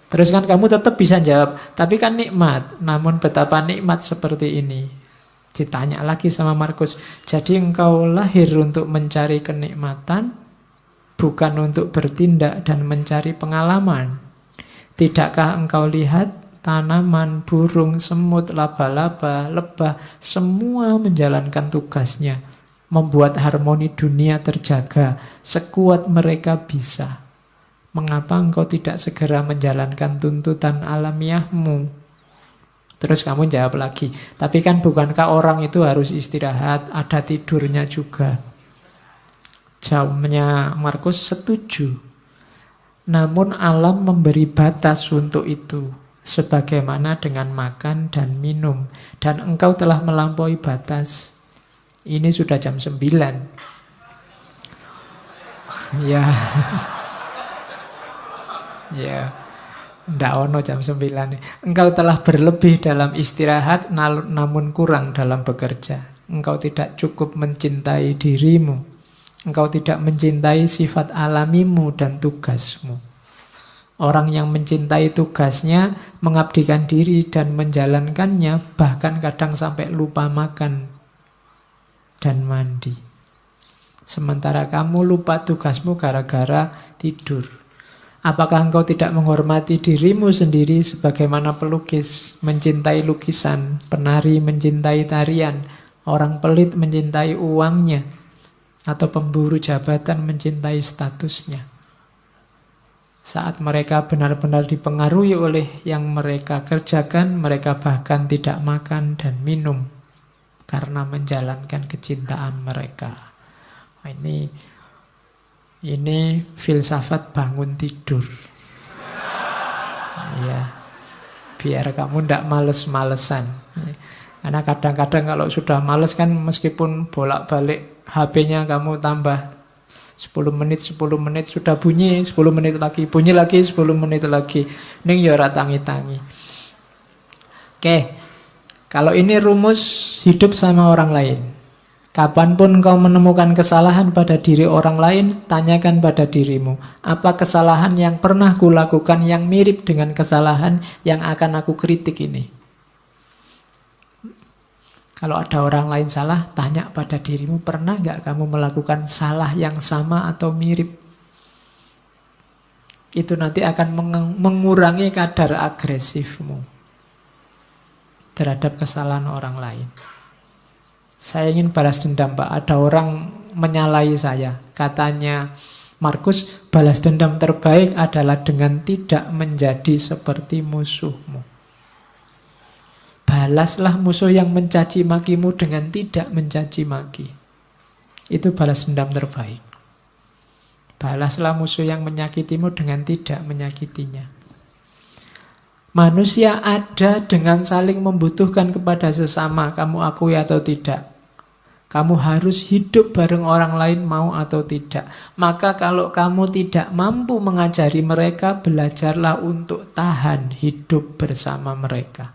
terus kan kamu tetap bisa jawab, tapi kan nikmat, namun betapa nikmat seperti ini. Ditanya lagi sama Markus, jadi engkau lahir untuk mencari kenikmatan, bukan untuk bertindak dan mencari pengalaman. Tidakkah engkau lihat tanaman, burung, semut, laba-laba, lebah, semua menjalankan tugasnya, membuat harmoni dunia terjaga, sekuat mereka bisa. Mengapa engkau tidak segera menjalankan tuntutan alamiahmu? Terus kamu jawab lagi, tapi kan bukankah orang itu harus istirahat, ada tidurnya juga? Jawabnya Markus, setuju. Namun alam memberi batas untuk itu, sebagaimana dengan makan dan minum. Dan engkau telah melampaui batas. Ini sudah jam 9. Ya. Ya. Ndak ono jam 9. Engkau telah berlebih dalam istirahat, namun kurang dalam bekerja. Engkau tidak cukup mencintai dirimu. Engkau tidak mencintai sifat alamimu dan tugasmu. Orang yang mencintai tugasnya, mengabdikan diri dan menjalankannya, bahkan kadang sampai lupa makan dan mandi. Sementara kamu lupa tugasmu gara-gara tidur. Apakah engkau tidak menghormati dirimu sendiri sebagaimana pelukis mencintai lukisan, penari mencintai tarian, orang pelit mencintai uangnya, atau pemburu jabatan mencintai statusnya? Saat mereka benar-benar dipengaruhi oleh yang mereka kerjakan, mereka bahkan tidak makan dan minum karena menjalankan kecintaan mereka. Ini filsafat bangun tidur. Ya, biar kamu tidak males-malesan. Karena kadang-kadang kalau sudah males kan meskipun bolak-balik HP-nya kamu tambah 10 menit sudah bunyi, 10 menit lagi, bunyi lagi, 10 menit lagi. Ning ya ora tangi-tangi. Oke. Kalau ini rumus hidup sama orang lain. Kapanpun kau menemukan kesalahan pada diri orang lain, tanyakan pada dirimu, apa kesalahan yang pernah kulakukan yang mirip dengan kesalahan yang akan aku kritik ini? Kalau ada orang lain salah, tanya pada dirimu, pernah nggak kamu melakukan salah yang sama atau mirip? Itu nanti akan mengurangi kadar agresifmu terhadap kesalahan orang lain. Saya ingin balas dendam, Pak. Ada orang menyalahi saya. Katanya, Markus, balas dendam terbaik adalah dengan tidak menjadi seperti musuhmu. Balaslah musuh yang mencaci makimu dengan tidak mencaci maki. Itu balas dendam terbaik. Balaslah musuh yang menyakitimu dengan tidak menyakitinya. Manusia ada dengan saling membutuhkan kepada sesama, kamu akui atau tidak. Kamu harus hidup bareng orang lain mau atau tidak. Maka kalau kamu tidak mampu mengajari mereka, belajarlah untuk tahan hidup bersama mereka.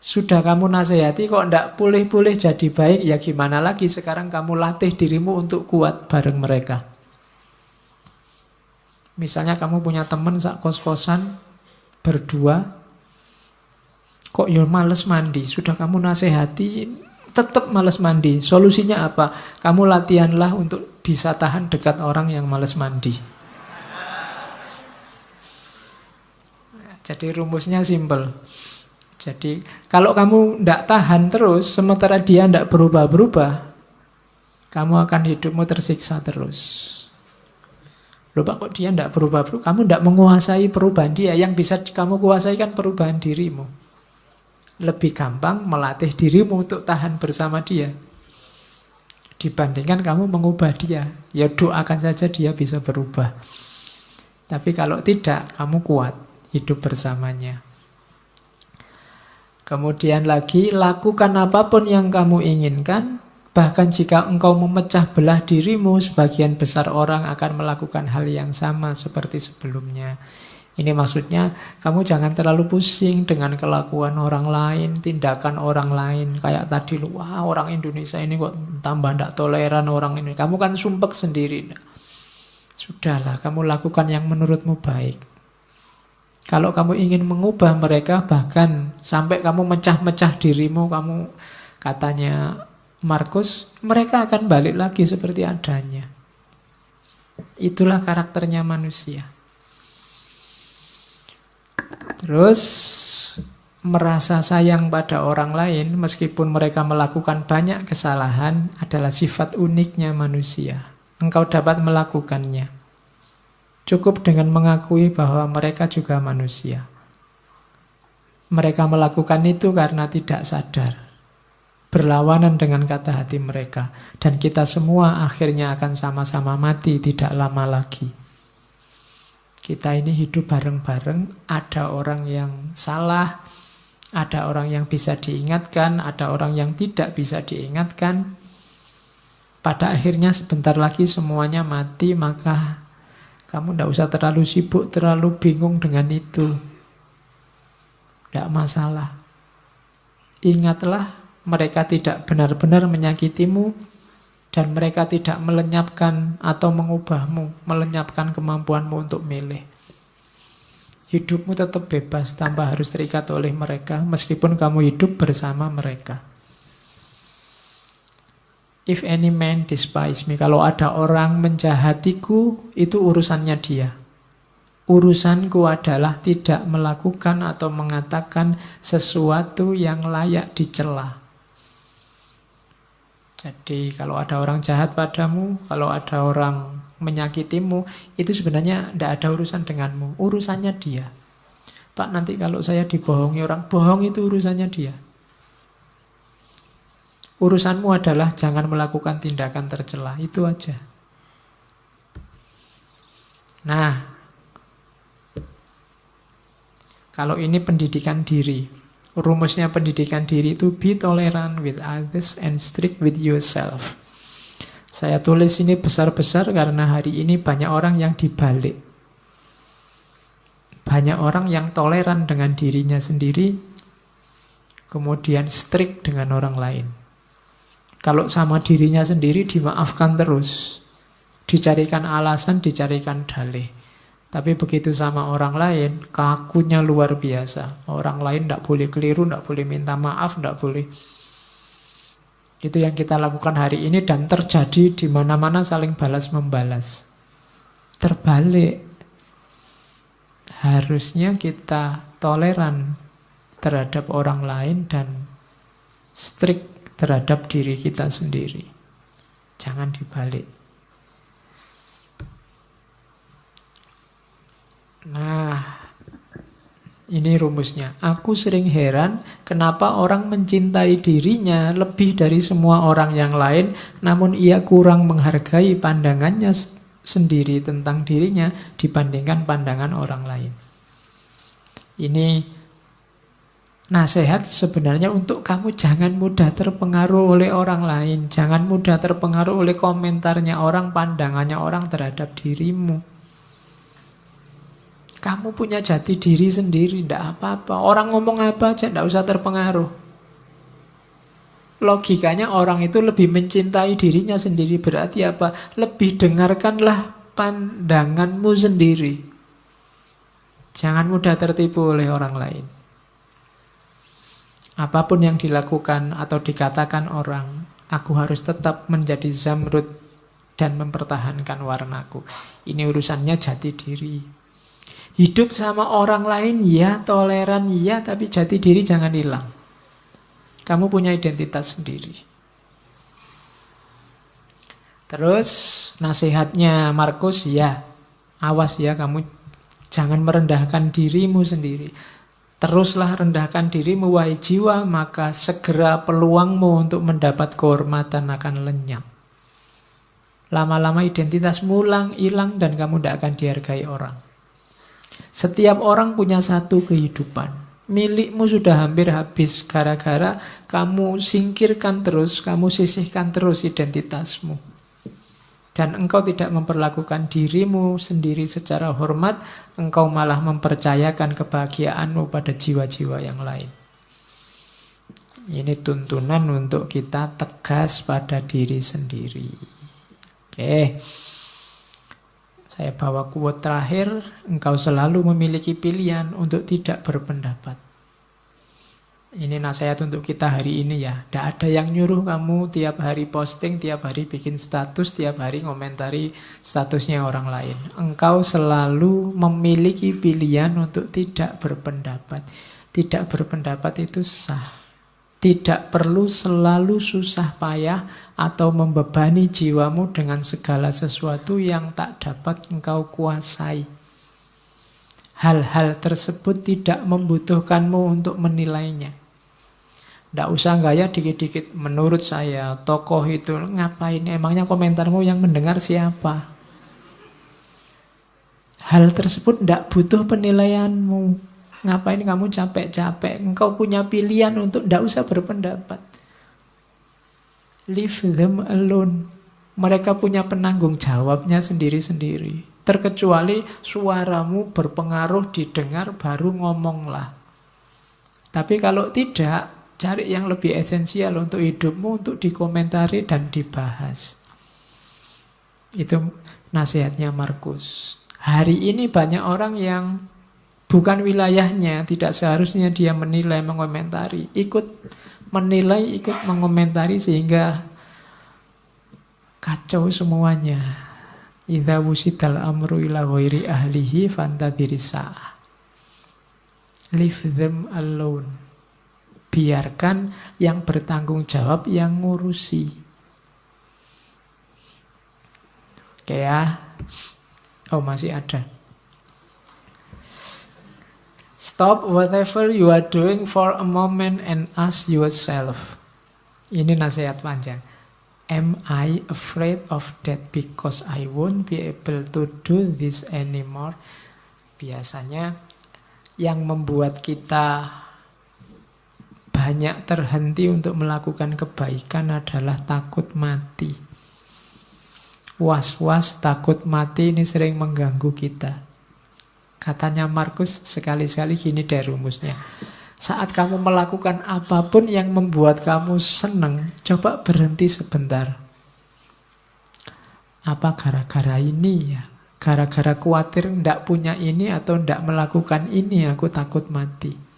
Sudah kamu nasihati kok tidak pulih-pulih jadi baik, ya gimana lagi, sekarang kamu latih dirimu untuk kuat bareng mereka. Misalnya kamu punya teman sak kos-kosan, berdua, kok ya males mandi. Sudah kamu nasihati, tetap males mandi. Solusinya apa? Kamu latihanlah untuk bisa tahan dekat orang yang males mandi. Jadi rumusnya simple. Jadi kalau kamu tidak tahan terus, sementara dia tidak berubah-berubah, kamu akan hidupmu tersiksa terus. Loh Pak, kok dia tidak berubah-berubah? Kamu tidak menguasai perubahan dia. Yang bisa kamu kuasai kan perubahan dirimu. Lebih gampang melatih dirimu untuk tahan bersama dia dibandingkan kamu mengubah dia. Ya doakan saja dia bisa berubah. Tapi kalau tidak, kamu kuat hidup bersamanya. Kemudian lagi, lakukan apapun yang kamu inginkan. Bahkan jika engkau memecah belah dirimu, sebagian besar orang akan melakukan hal yang sama seperti sebelumnya. Ini maksudnya, kamu jangan terlalu pusing dengan kelakuan orang lain, tindakan orang lain. Kayak tadi, wah orang Indonesia ini kok tambah tidak toleran orang ini. Kamu kan sumpek sendiri. Sudahlah, kamu lakukan yang menurutmu baik. Kalau kamu ingin mengubah mereka, bahkan sampai kamu mecah-mecah dirimu, kamu katanya Markus, mereka akan balik lagi seperti adanya. Itulah karakternya manusia. Terus merasa sayang pada orang lain meskipun mereka melakukan banyak kesalahan adalah sifat uniknya manusia. Engkau dapat melakukannya. Cukup dengan mengakui bahwa mereka juga manusia. Mereka melakukan itu karena tidak sadar, berlawanan dengan kata hati mereka. Dan kita semua akhirnya akan sama-sama mati tidak lama lagi. Kita ini hidup bareng-bareng, ada orang yang salah, ada orang yang bisa diingatkan, ada orang yang tidak bisa diingatkan. Pada akhirnya sebentar lagi semuanya mati, maka kamu tidak usah terlalu sibuk, terlalu bingung dengan itu. Tidak masalah. Ingatlah, mereka tidak benar-benar menyakitimu dan mereka tidak melenyapkan atau mengubahmu, melenyapkan kemampuanmu untuk milih. Hidupmu tetap bebas tanpa harus terikat oleh mereka meskipun kamu hidup bersama mereka. If any man despise me, kalau ada orang menjahatiku, itu urusannya dia. Urusanku adalah tidak melakukan atau mengatakan sesuatu yang layak dicela. Jadi kalau ada orang jahat padamu, kalau ada orang menyakitimu, itu sebenarnya tidak ada urusan denganmu. Urusannya dia. Pak, nanti kalau saya dibohongi orang, bohong itu urusannya dia. Urusanmu adalah jangan melakukan tindakan tercela. Itu aja. Nah, kalau ini pendidikan diri. Rumusnya pendidikan diri itu be tolerant with others and strict with yourself. Saya tulis ini besar-besar karena hari ini banyak orang yang dibalik. Banyak orang yang toleran dengan dirinya sendiri, kemudian strict dengan orang lain. Kalau sama dirinya sendiri dimaafkan terus, dicarikan alasan, dicarikan dalih. Tapi begitu sama orang lain, kakunya luar biasa. Orang lain tidak boleh keliru, tidak boleh minta maaf, tidak boleh. Itu yang kita lakukan hari ini dan terjadi di mana-mana saling balas-membalas. Terbalik. Harusnya kita toleran terhadap orang lain dan strict terhadap diri kita sendiri. Jangan dibalik. Nah, ini rumusnya. Aku sering heran kenapa orang mencintai dirinya lebih dari semua orang yang lain, namun ia kurang menghargai pandangannya sendiri tentang dirinya dibandingkan pandangan orang lain. Ini nasihat sebenarnya untuk kamu jangan mudah terpengaruh oleh orang lain. Jangan mudah terpengaruh oleh komentarnya orang, pandangannya orang terhadap dirimu. Kamu punya jati diri sendiri, tidak apa-apa. Orang ngomong apa aja, tidak usah terpengaruh. Logikanya orang itu lebih mencintai dirinya sendiri. Berarti apa? Lebih dengarkanlah pandanganmu sendiri. Jangan mudah tertipu oleh orang lain. Apapun yang dilakukan atau dikatakan orang, aku harus tetap menjadi zamrud dan mempertahankan warnaku. Ini urusannya jati diri. Hidup sama orang lain ya, toleran ya, tapi jati diri jangan hilang. Kamu punya identitas sendiri. Terus nasihatnya Markus, ya, awas ya kamu jangan merendahkan dirimu sendiri. Teruslah rendahkan dirimu wahai jiwa, maka segera peluangmu untuk mendapat kehormatan akan lenyap. Lama-lama identitasmu hilang dan kamu tidak akan dihargai orang. Setiap orang punya satu kehidupan. Milikmu sudah hampir habis gara-gara kamu singkirkan terus, kamu sisihkan terus identitasmu. Dan engkau tidak memperlakukan dirimu sendiri secara hormat, engkau malah mempercayakan kebahagiaanmu pada jiwa-jiwa yang lain. Ini tuntunan untuk kita tegas pada diri sendiri. Oke. Saya bawa quote terakhir, engkau selalu memiliki pilihan untuk tidak berpendapat. Ini nasihat untuk kita hari ini ya. Tidak ada yang nyuruh kamu tiap hari posting, tiap hari bikin status, tiap hari ngomentari statusnya orang lain. Engkau selalu memiliki pilihan untuk tidak berpendapat. Tidak berpendapat itu sah. Tidak perlu selalu susah payah atau membebani jiwamu dengan segala sesuatu yang tak dapat engkau kuasai. Hal-hal tersebut tidak membutuhkanmu untuk menilainya. Tidak usah gaya dikit-dikit. Menurut saya, tokoh itu ngapain? Emangnya komentarmu yang mendengar siapa? Hal tersebut tidak butuh penilaianmu. Ngapain kamu capek-capek? Engkau punya pilihan untuk tidak usah berpendapat. Leave them alone. Mereka punya penanggung jawabnya sendiri-sendiri. Terkecuali suaramu berpengaruh didengar, baru ngomonglah. Tapi kalau tidak, cari yang lebih esensial untuk hidupmu, untuk dikomentari dan dibahas. Itu nasihatnya Markus. Hari ini banyak orang yang bukan wilayahnya, tidak seharusnya dia menilai, mengomentari. Ikut menilai, ikut mengomentari sehingga kacau semuanya. Idza wusidal amru ila ghairi ahlihi fantadhiri sa'ah. Leave them alone. Biarkan yang bertanggung jawab yang ngurusi. Oke ya. Oh, masih ada. Stop whatever you are doing for a moment and ask yourself. Ini nasihat panjang. Am I afraid of death because I won't be able to do this anymore? Biasanya yang membuat kita banyak terhenti untuk melakukan kebaikan adalah takut mati. Was-was, takut mati ini sering mengganggu kita. Katanya Markus, sekali-sekali gini deh rumusnya. Saat kamu melakukan apapun yang membuat kamu senang, coba berhenti sebentar. Apa gara-gara ini ya? Gara-gara khawatir ndak punya ini atau ndak melakukan ini, aku takut mati.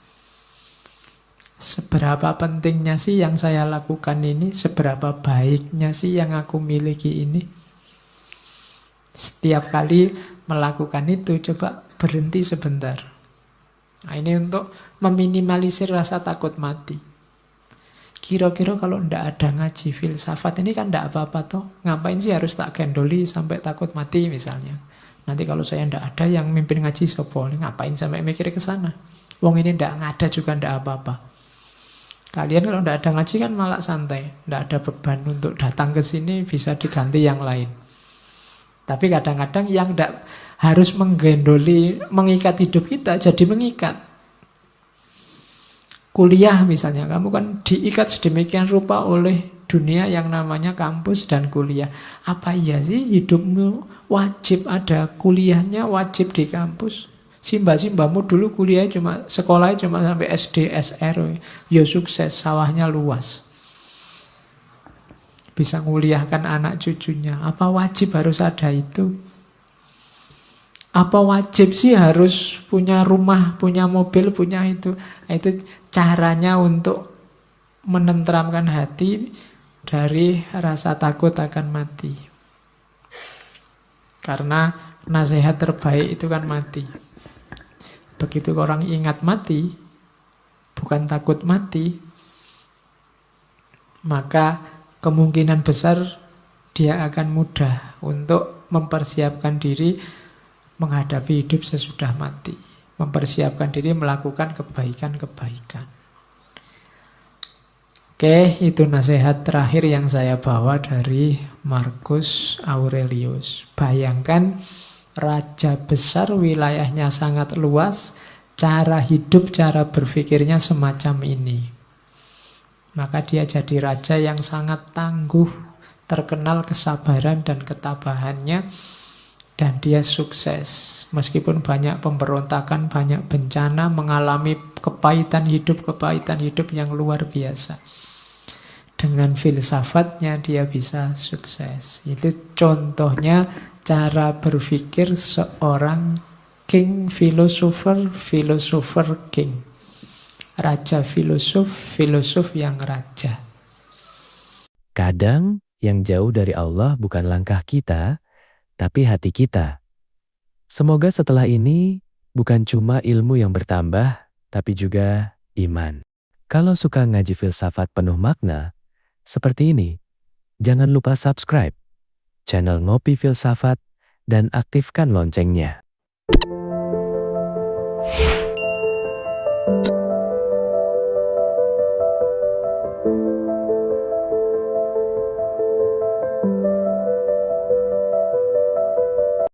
Seberapa pentingnya sih yang saya lakukan ini? Seberapa baiknya sih yang aku miliki ini? Setiap kali melakukan itu, coba berhenti sebentar. Nah, ini untuk meminimalisir rasa takut mati. Kira-kira kalau ndak ada ngaji filsafat ini kan ndak apa-apa toh. Ngapain sih harus tak gendoli sampai takut mati misalnya. Nanti kalau saya ndak ada yang mimpin ngaji sopo, ngapain sampai mikir ke sana. Wong ini ndak ada juga ndak apa-apa. Kalian kalau ndak ada ngaji kan malah santai. Ndak ada beban untuk datang ke sini, bisa diganti yang lain. Tapi kadang-kadang yang tidak harus menggendoli, mengikat hidup kita, jadi mengikat. Kuliah misalnya, kamu kan diikat sedemikian rupa oleh dunia yang namanya kampus dan kuliah. Apa iya sih hidupmu wajib ada kuliahnya, wajib di kampus? Simba-simbamu dulu kuliah sekolahnya cuma sampai SD, SR. Ya sukses, sawahnya luas. Bisa nguliahkan anak cucunya. Apa wajib harus ada itu? Apa wajib sih harus punya rumah, punya mobil, punya itu? Itu caranya untuk menenteramkan hati dari rasa takut akan mati. Karena nasihat terbaik itu kan mati. Begitu orang ingat mati, bukan takut mati, maka kemungkinan besar dia akan mudah untuk mempersiapkan diri menghadapi hidup sesudah mati. Mempersiapkan diri melakukan kebaikan-kebaikan. Oke, itu nasihat terakhir yang saya bawa dari Marcus Aurelius. Bayangkan raja besar, wilayahnya sangat luas, cara hidup, cara berpikirnya semacam ini. Maka dia jadi raja yang sangat tangguh, terkenal kesabaran dan ketabahannya, dan dia sukses. Meskipun banyak pemberontakan, banyak bencana, mengalami kepahitan hidup yang luar biasa. Dengan filsafatnya dia bisa sukses. Itu contohnya cara berpikir seorang king philosopher king. Raja filosof yang raja.
Kadang yang jauh dari Allah bukan langkah kita, tapi hati kita. Semoga setelah ini bukan cuma ilmu yang bertambah, tapi juga iman. Kalau suka ngaji filsafat penuh makna, seperti ini, jangan lupa subscribe channel Ngopi Filsafat dan aktifkan loncengnya.